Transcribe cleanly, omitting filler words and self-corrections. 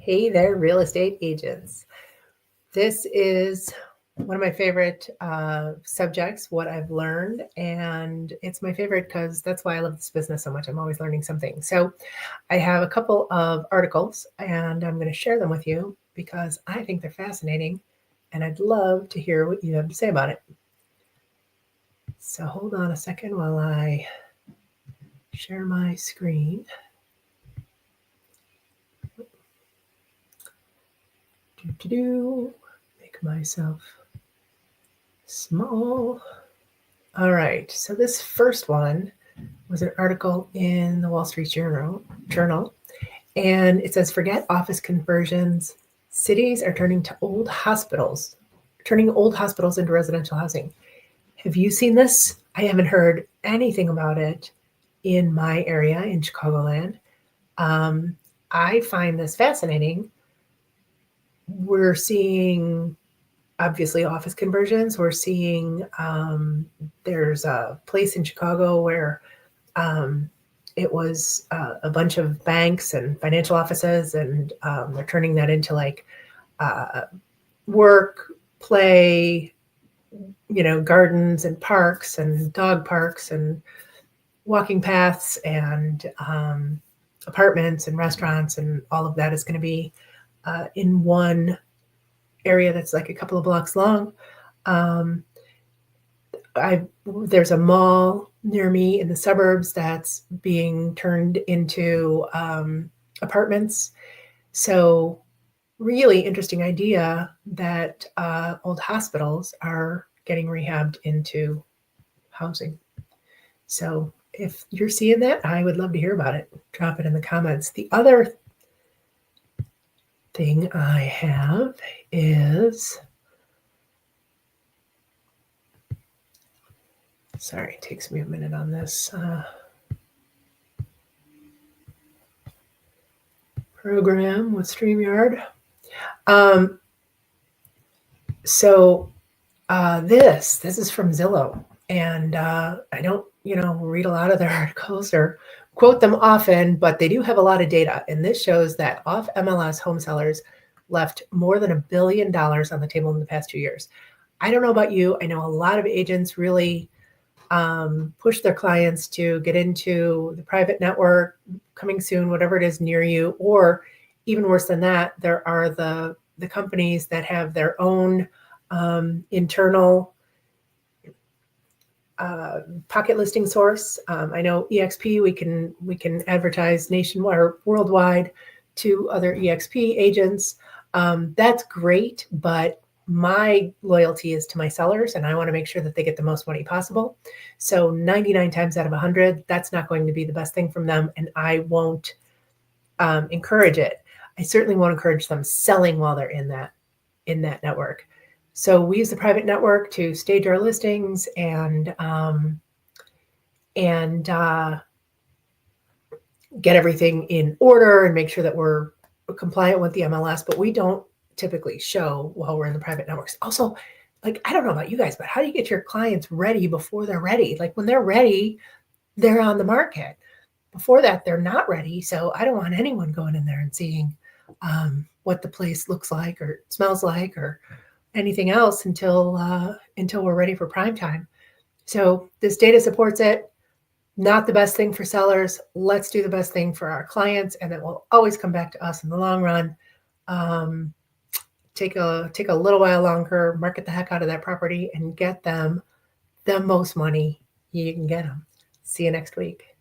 Hey there, real estate agents. This is one of my favorite subjects, what I've learned, and it's my favorite because that's why I love this business so much. I'm always learning something. So I have a couple of articles, and I'm going to share them with you because I think they're fascinating, and I'd love to hear what you have to say about it. So hold on a second while I share my screen. Make myself small. All right, so this first one was an article in the Wall Street Journal, and it says, forget office conversions. Cities are turning old hospitals into residential housing. Have you seen this? I haven't heard anything about it in my area in Chicagoland. I find this fascinating. We're seeing obviously office conversions. We're seeing there's a place in Chicago where it was a bunch of banks and financial offices, and they're turning that into like work, play, gardens and parks and dog parks and walking paths and apartments and restaurants, and all of that is going to be in one area that's like a couple of blocks long. There's a mall near me in the suburbs that's being turned into apartments. So really interesting idea that old hospitals are getting rehabbed into housing. So if you're seeing that, I would love to hear about it. Drop it in the comments. The other thing I have is, sorry, it takes me a minute on this program with StreamYard. This is from Zillow, and I don't, read a lot of their articles or quote them often, but they do have a lot of data. And this shows that off MLS home sellers left more than $1 billion on the table in the past 2 years. I don't know about you. I know a lot of agents really push their clients to get into the private network, coming soon, whatever it is near you, or even worse than that, there are the companies that have their own internal pocket listing source. I know EXP, we can advertise nationwide or worldwide to other EXP agents. That's great, but my loyalty is to my sellers, and I want to make sure that they get the most money possible. So 99 times out of 100, that's not going to be the best thing from them, and I won't encourage it. I certainly won't encourage them selling while they're in that network. So we use the private network to stage our listings and get everything in order and make sure that we're compliant with the MLS, but we don't typically show while we're in the private networks. Also, like, I don't know about you guys, but how do you get your clients ready before they're ready? Like, when they're ready, they're on the market. Before that, they're not ready. So I don't want anyone going in there and seeing what the place looks like or smells like or anything else until we're ready for prime time. So this data supports it. Not the best thing for sellers. Let's do the best thing for our clients, and it will always come back to us in the long run. Take a little while longer, market the heck out of that property, and get them the most money you can get them. See you next week.